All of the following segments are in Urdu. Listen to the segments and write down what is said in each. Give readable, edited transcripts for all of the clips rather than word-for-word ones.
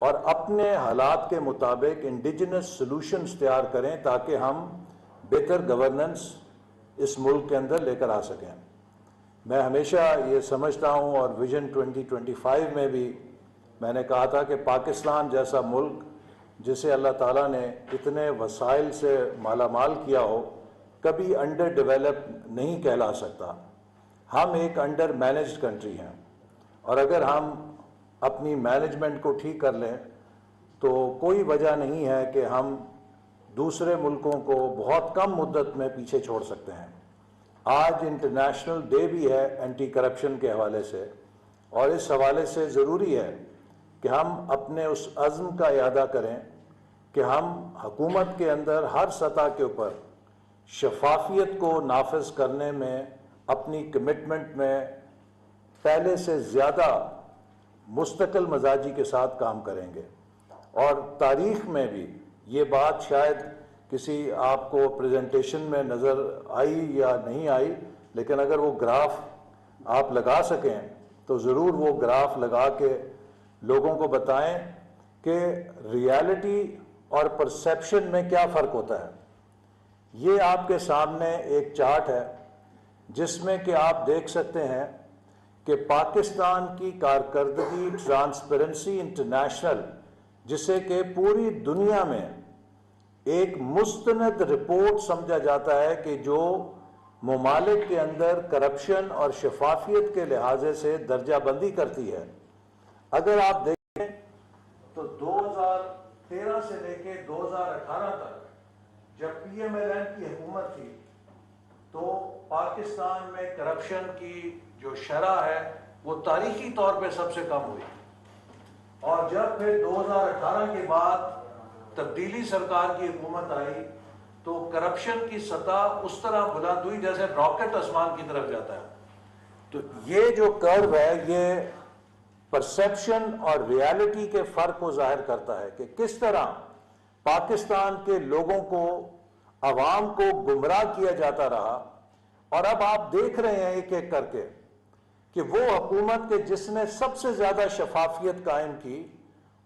اور اپنے حالات کے مطابق انڈیجنس سلوشنز تیار کریں تاکہ ہم بہتر گورننس اس ملک کے اندر لے کر آ سکیں۔ میں ہمیشہ یہ سمجھتا ہوں، اور ویژن 2025 میں بھی میں نے کہا تھا کہ پاکستان جیسا ملک جسے اللہ تعالیٰ نے اتنے وسائل سے مالا مال کیا ہو، کبھی انڈر ڈیولپ نہیں کہلا سکتا۔ ہم ایک انڈر مینجڈ کنٹری ہیں، اور اگر ہم اپنی مینجمنٹ کو ٹھیک کر لیں تو کوئی وجہ نہیں ہے کہ ہم دوسرے ملکوں کو بہت کم مدت میں پیچھے چھوڑ سکتے ہیں۔ آج انٹرنیشنل ڈے بھی ہے اینٹی کرپشن کے حوالے سے، اور اس حوالے سے ضروری ہے کہ ہم اپنے اس عزم کا اعادہ کریں کہ ہم حکومت کے اندر ہر سطح کے اوپر شفافیت کو نافذ کرنے میں اپنی کمٹمنٹ میں پہلے سے زیادہ مستقل مزاجی کے ساتھ کام کریں گے۔ اور تاریخ میں بھی یہ بات شاید کسی آپ کو پریزنٹیشن میں نظر آئی یا نہیں آئی، لیکن اگر وہ گراف آپ لگا سکیں تو ضرور وہ گراف لگا کے لوگوں کو بتائیں کہ ریالٹی اور پرسیپشن میں کیا فرق ہوتا ہے۔ یہ آپ کے سامنے ایک چارٹ ہے جس میں کہ آپ دیکھ سکتے ہیں کہ پاکستان کی کارکردگی ٹرانسپیرنسی انٹرنیشنل، جسے کہ پوری دنیا میں ایک مستند رپورٹ سمجھا جاتا ہے کہ جو ممالک کے اندر کرپشن اور شفافیت کے لحاظے سے درجہ بندی کرتی ہے، اگر آپ دیکھیں تو 2013 سے لے کے 2018 تک جب پی ایم ایل این کی حکومت تھی تو پاکستان میں کرپشن کی جو شرح ہے وہ تاریخی طور پہ سب سے کم ہوئی، اور جب پھر 2018 کے بعد تبدیلی سرکار کی حکومت آئی تو کرپشن کی سطح اس طرح بلند ہوئی جیسے راکٹ آسمان کی طرف جاتا ہے۔ تو یہ جو کرو ہے یہ پرسیپشن اور ریالٹی کے فرق کو ظاہر کرتا ہے کہ کس طرح پاکستان کے لوگوں کو، عوام کو گمراہ کیا جاتا رہا، اور اب آپ دیکھ رہے ہیں ایک ایک کر کے کہ وہ حکومت کے جس نے سب سے زیادہ شفافیت قائم کی،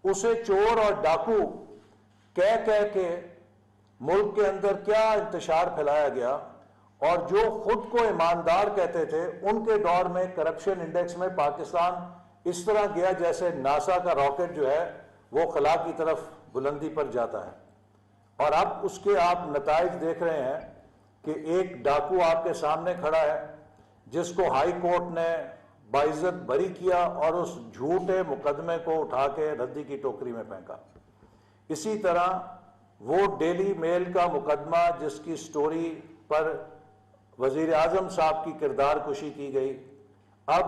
اسے چور اور ڈاکو کہہ کے ملک کے اندر کیا انتشار پھیلایا گیا، اور جو خود کو ایماندار کہتے تھے ان کے دور میں کرپشن انڈیکس میں پاکستان اس طرح گیا جیسے ناسا کا راکٹ جو ہے وہ خلا کی طرف بلندی پر جاتا ہے۔ اور اب اس کے آپ نتائج دیکھ رہے ہیں کہ ایک ڈاکو آپ کے سامنے کھڑا ہے جس کو ہائی کورٹ نے باعزت بری کیا اور اس جھوٹے مقدمے کو اٹھا کے ردی کی ٹوکری میں پھینکا۔ اسی طرح وہ ڈیلی میل کا مقدمہ جس کی سٹوری پر وزیر اعظم صاحب کی کردار کشی کی گئی، اب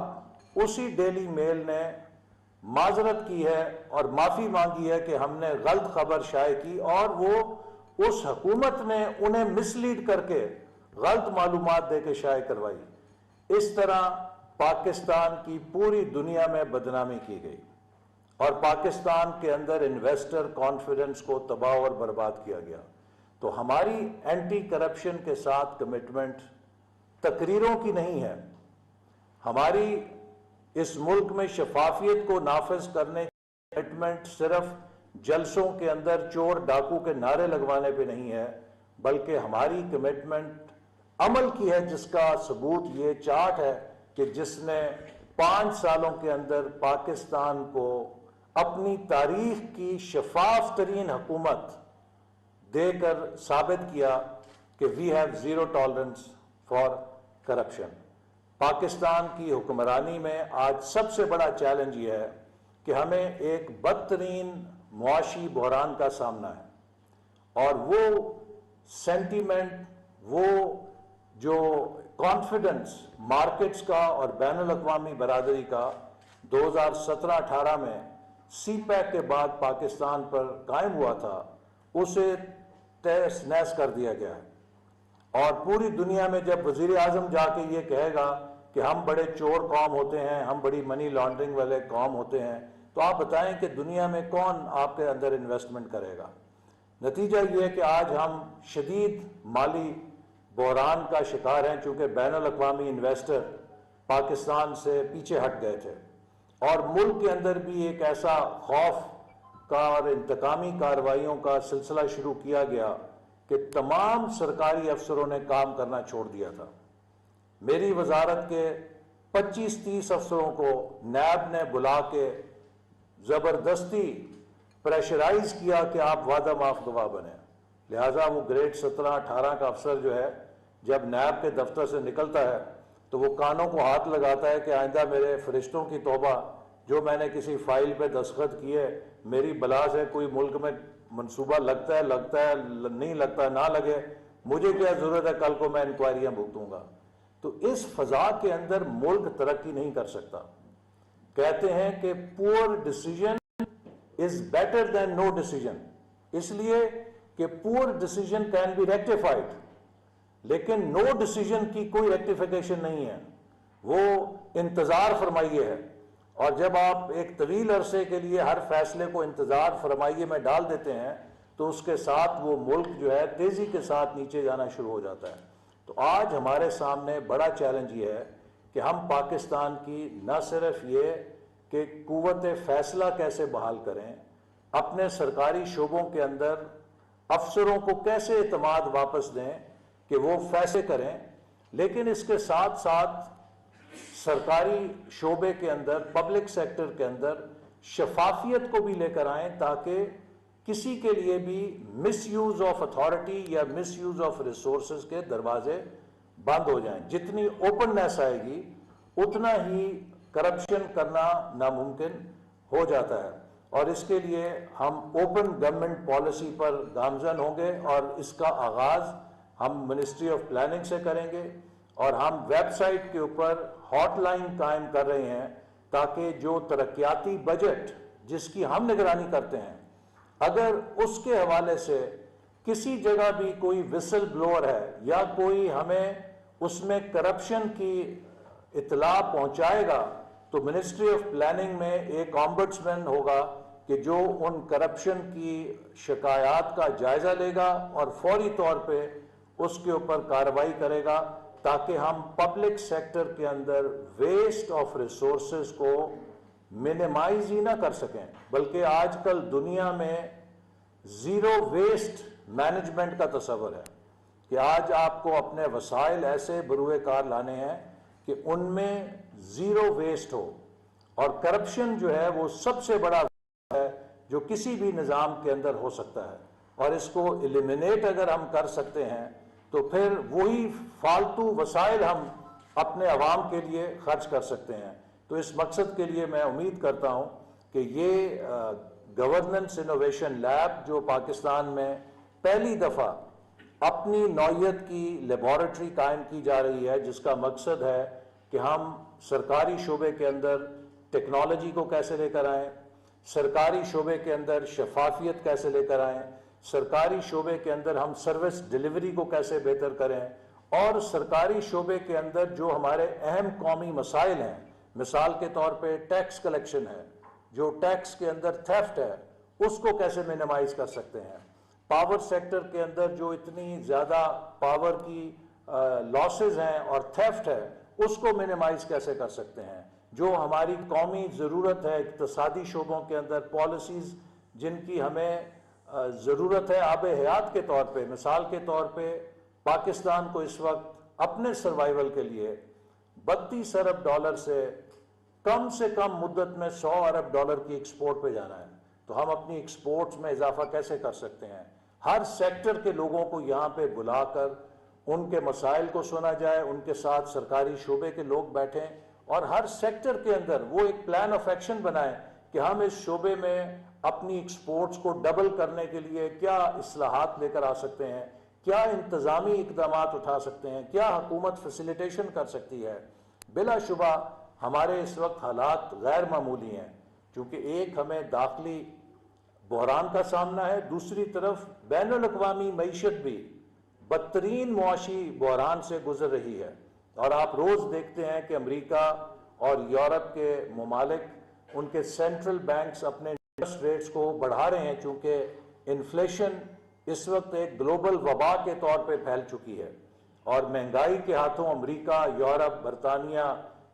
اسی ڈیلی میل نے معذرت کی ہے اور معافی مانگی ہے کہ ہم نے غلط خبر شائع کی، اور وہ اس حکومت نے انہیں مس لیڈ کر کے غلط معلومات دے کے شائع کروائی۔ اس طرح پاکستان کی پوری دنیا میں بدنامی کی گئی، اور پاکستان کے اندر انویسٹر کانفیڈنس کو تباہ اور برباد کیا گیا۔ تو ہماری اینٹی کرپشن کے ساتھ کمٹمنٹ تقریروں کی نہیں ہے، ہماری اس ملک میں شفافیت کو نافذ کرنے کی کمٹمنٹ صرف جلسوں کے اندر چور ڈاکو کے نعرے لگوانے پہ نہیں ہے، بلکہ ہماری کمٹمنٹ عمل کی ہے، جس کا ثبوت یہ چارٹ ہے کہ جس نے 5 سالوں کے اندر پاکستان کو اپنی تاریخ کی شفاف ترین حکومت دے کر ثابت کیا کہ we have zero tolerance for corruption. Pakistan کی حکمرانی میں آج سب سے بڑا چیلنج یہ ہے کہ ہمیں ایک بدترین معاشی بحران کا سامنا ہے، اور وہ سینٹیمنٹ، وہ جو کانفیڈنس مارکیٹس کا اور بین الاقوامی برادری کا 2017-18 میں سی پیک کے بعد پاکستان پر قائم ہوا تھا، اسے تہس نہس کر دیا گیا ہے۔ اور پوری دنیا میں جب وزیر اعظم جا کے یہ کہے گا کہ ہم بڑے چور قوم ہوتے ہیں، ہم بڑی منی لانڈرنگ والے قوم ہوتے ہیں، تو آپ بتائیں کہ دنیا میں کون آپ کے اندر انویسٹمنٹ کرے گا؟ نتیجہ یہ ہے کہ آج ہم شدید مالی بحران کا شکار ہیں، چونکہ بین الاقوامی انویسٹر پاکستان سے پیچھے ہٹ گئے تھے، اور ملک کے اندر بھی ایک ایسا خوف کا اور انتقامی کارروائیوں کا سلسلہ شروع کیا گیا کہ تمام سرکاری افسروں نے کام کرنا چھوڑ دیا تھا. میری وزارت کے 25-30 افسروں کو نیب نے بلا کے زبردستی پریشرائز کیا کہ آپ وعدہ معاف گواہ بنیں. لہٰذا وہ گریڈ 17-18 کا افسر جو ہے جب نیب کے دفتر سے نکلتا ہے تو وہ کانوں کو ہاتھ لگاتا ہے کہ آئندہ میرے فرشتوں کی توبہ، جو میں نے کسی فائل پہ دستخط کیے میری بلا سے کوئی ملک میں منصوبہ لگتا ہے نہیں لگتا نہ لگے، مجھے کیا ضرورت ہے، کل کو میں انکوائریاں بھگتوں گا. تو اس فضا کے اندر ملک ترقی نہیں کر سکتا. کہتے ہیں کہ poor decision is better than no decision, اس لیے کہ poor decision can be rectified, لیکن نو ڈیسیژن کی کوئی ریکٹیفیکیشن نہیں ہے، وہ انتظار فرمائیے ہے. اور جب آپ ایک طویل عرصے کے لیے ہر فیصلے کو انتظار فرمائیے میں ڈال دیتے ہیں تو اس کے ساتھ وہ ملک جو ہے تیزی کے ساتھ نیچے جانا شروع ہو جاتا ہے. تو آج ہمارے سامنے بڑا چیلنج یہ ہے کہ ہم پاکستان کی نہ صرف یہ کہ قوت فیصلہ کیسے بحال کریں، اپنے سرکاری شعبوں کے اندر افسروں کو کیسے اعتماد واپس دیں کہ وہ فیصلے کریں، لیکن اس کے ساتھ ساتھ سرکاری شعبے کے اندر، پبلک سیکٹر کے اندر شفافیت کو بھی لے کر آئیں تاکہ کسی کے لیے بھی مس یوز آف اتھارٹی یا مس یوز آف ریسورسز کے دروازے بند ہو جائیں. جتنی اوپننیس آئے گی اتنا ہی کرپشن کرنا ناممکن ہو جاتا ہے. اور اس کے لیے ہم اوپن گورنمنٹ پالیسی پر گامزن ہوں گے اور اس کا آغاز ہم منسٹری آف پلاننگ سے کریں گے، اور ہم ویب سائٹ کے اوپر ہاٹ لائن قائم کر رہے ہیں تاکہ جو ترقیاتی بجٹ جس کی ہم نگرانی کرتے ہیں، اگر اس کے حوالے سے کسی جگہ بھی کوئی وسل بلوور ہے یا کوئی ہمیں اس میں کرپشن کی اطلاع پہنچائے گا تو منسٹری آف پلاننگ میں ایک آمبڈسمین ہوگا کہ جو ان کرپشن کی شکایات کا جائزہ لے گا اور فوری طور پہ اس کے اوپر کارروائی کرے گا تاکہ ہم پبلک سیکٹر کے اندر ویسٹ آف ریسورسز کو منیمائز ہی نہ کر سکیں، بلکہ آج کل دنیا میں زیرو ویسٹ مینجمنٹ کا تصور ہے کہ آج آپ کو اپنے وسائل ایسے بروئے کار لانے ہیں کہ ان میں زیرو ویسٹ ہو. اور کرپشن جو ہے وہ سب سے بڑا ہے جو کسی بھی نظام کے اندر ہو سکتا ہے، اور اس کو ایلیمینیٹ اگر ہم کر سکتے ہیں تو پھر وہی فالتو وسائل ہم اپنے عوام کے لیے خرچ کر سکتے ہیں. تو اس مقصد کے لیے میں امید کرتا ہوں کہ یہ گورننس انوویشن لیب جو پاکستان میں پہلی دفعہ اپنی نوعیت کی لیبارٹری قائم کی جا رہی ہے، جس کا مقصد ہے کہ ہم سرکاری شعبے کے اندر ٹیکنالوجی کو کیسے لے کر آئیں، سرکاری شعبے کے اندر شفافیت کیسے لے کر آئیں، سرکاری شعبے کے اندر ہم سروس ڈیلیوری کو کیسے بہتر کریں، اور سرکاری شعبے کے اندر جو ہمارے اہم قومی مسائل ہیں، مثال کے طور پہ ٹیکس کلیکشن ہے، جو ٹیکس کے اندر تھیفٹ ہے اس کو کیسے منیمائز کر سکتے ہیں، پاور سیکٹر کے اندر جو اتنی زیادہ پاور کی لاسز ہیں اور تھیفٹ ہے اس کو منیمائز کیسے کر سکتے ہیں، جو ہماری قومی ضرورت ہے اقتصادی شعبوں کے اندر پالیسیز جن کی ہمیں ضرورت ہے آب حیات کے طور پہ. مثال کے طور پہ پاکستان کو اس وقت اپنے سروائیول کے لیے 32 ارب ڈالر سے کم مدت میں 100 ارب ڈالر کی ایکسپورٹ پہ جانا ہے. تو ہم اپنی ایکسپورٹس میں اضافہ کیسے کر سکتے ہیں؟ ہر سیکٹر کے لوگوں کو یہاں پہ بلا کر ان کے مسائل کو سنا جائے، ان کے ساتھ سرکاری شعبے کے لوگ بیٹھیں اور ہر سیکٹر کے اندر وہ ایک پلان آف ایکشن بنائیں کہ ہم اس شعبے میں اپنی ایکسپورٹس کو ڈبل کرنے کے لیے کیا اصلاحات لے کر آ سکتے ہیں، کیا انتظامی اقدامات اٹھا سکتے ہیں، کیا حکومت فیسیلیٹیشن کر سکتی ہے. بلا شبہ ہمارے اس وقت حالات غیر معمولی ہیں، چونکہ ایک ہمیں داخلی بحران کا سامنا ہے، دوسری طرف بین الاقوامی معیشت بھی بدترین معاشی بحران سے گزر رہی ہے. اور آپ روز دیکھتے ہیں کہ امریکہ اور یورپ کے ممالک ان کے سینٹرل بینکس اپنے انٹرسٹ ریٹس کو بڑھا رہے ہیں، چونکہ انفلیشن اس وقت ایک گلوبل وبا کے طور پہ پھیل چکی ہے اور مہنگائی کے ہاتھوں امریکہ، یورپ، برطانیہ،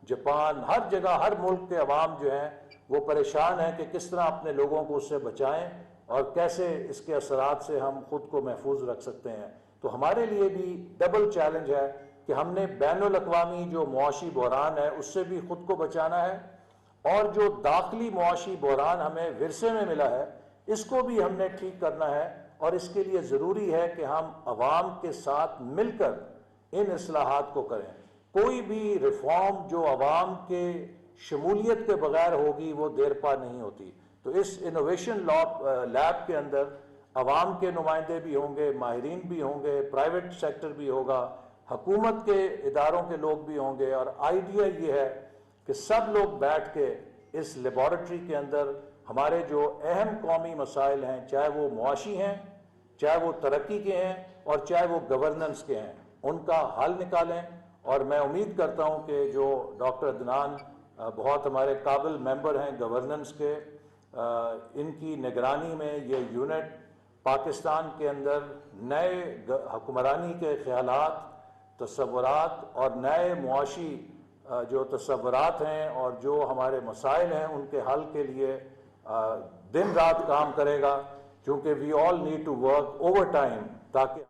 جاپان، ہر جگہ ہر ملک کے عوام جو ہیں وہ پریشان ہیں کہ کس طرح اپنے لوگوں کو اس سے بچائیں اور کیسے اس کے اثرات سے ہم خود کو محفوظ رکھ سکتے ہیں۔ تو ہمارے لیے بھی ڈبل چیلنج ہے کہ ہم نے بین الاقوامی جو معاشی بحران ہے اس سے بھی خود کو بچانا ہے، اور جو داخلی معاشی بحران ہمیں ورثے میں ملا ہے اس کو بھی ہم نے ٹھیک کرنا ہے، اور اس کے لیے ضروری ہے کہ ہم عوام کے ساتھ مل کر ان اصلاحات کو کریں۔ کوئی بھی ریفارم جو عوام کے شمولیت کے بغیر ہوگی وہ دیر پا نہیں ہوتی۔ تو اس انوویشن لیب کے اندر عوام کے نمائندے بھی ہوں گے، ماہرین بھی ہوں گے، پرائیویٹ سیکٹر بھی ہوگا، حکومت کے اداروں کے لوگ بھی ہوں گے، اور آئیڈیا یہ ہے کہ سب لوگ بیٹھ کے اس لیبارٹری کے اندر ہمارے جو اہم قومی مسائل ہیں، چاہے وہ معاشی ہیں، چاہے وہ ترقی کے ہیں، اور چاہے وہ گورننس کے ہیں، ان کا حل نکالیں۔ اور میں امید کرتا ہوں کہ جو ڈاکٹر عدنان بہت ہمارے قابل ممبر ہیں گورننس کے، ان کی نگرانی میں یہ یونٹ پاکستان کے اندر نئے حکمرانی کے خیالات، تصورات اور نئے معاشی جو تصورات ہیں اور جو ہمارے مسائل ہیں ان کے حل کے لیے دن رات کام کرے گا، کیونکہ we all need to work overtime تاکہ